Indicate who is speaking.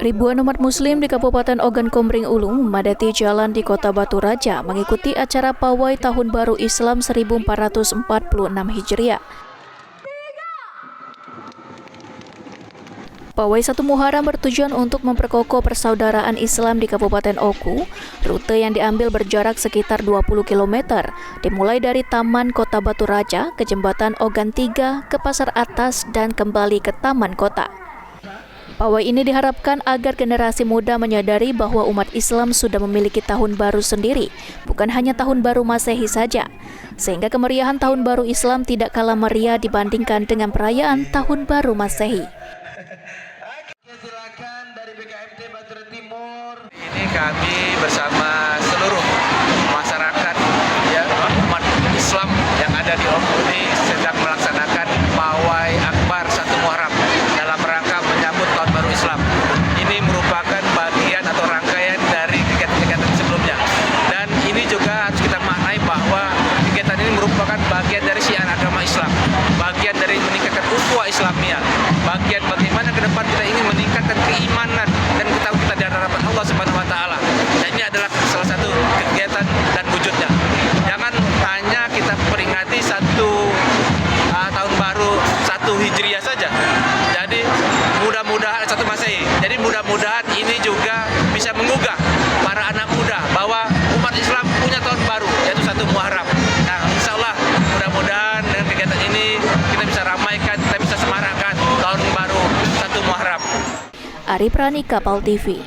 Speaker 1: Ribuan umat muslim di Kabupaten Ogan Komering Ulu memadati jalan di Kota Batu Raja mengikuti acara pawai Tahun Baru Islam 1446 Hijriah. Pawai 1 Muharram bertujuan untuk memperkokoh persaudaraan Islam di Kabupaten Oku. Rute yang diambil berjarak sekitar 20 km, dimulai dari Taman Kota Batu Raja ke Jembatan Ogan 3 ke Pasar Atas dan kembali ke Taman Kota. Pawai ini diharapkan agar generasi muda menyadari bahwa umat Islam sudah memiliki tahun baru sendiri, bukan hanya tahun baru Masehi saja, sehingga kemeriahan tahun baru Islam tidak kalah meriah dibandingkan dengan perayaan tahun baru Masehi.
Speaker 2: Ini kami bersama seluruh masyarakat umat Islam yang ada di Oku ini sedang melaksanakan pawai akbar 1 Muharram dalam rangka menyambut tahun baru Islam. Ini merupakan bagian atau rangkaian dari kegiatan-kegiatan sebelumnya. Dan ini juga harus kita maknai bahwa kegiatan ini merupakan bagian dari syiar agama Islam, bagian dari meningkatkan ukhuwah Islamiyah, bagian bagaimana ke depan kita ingin meningkatkan keimanan dan kita di hadapan Allah Subhanahu wa taala. Dan ini adalah salah satu kegiatan dan wujudnya. Jangan hanya kita peringati tahun baru 1 Hijriah saja. Jadi mudah-mudahan 1 Masehi. Jadi mudah-mudahan ini juga bisa menggugah para anak muda bahwa umat Islam punya tahun baru yaitu 1 Muharram. Nah, insyaallah mudah-mudahan dengan kegiatan ini kita bisa ramaikan, kita bisa semarakkan tahun baru 1 Muharram.
Speaker 1: Ari Prani, Kapal TV.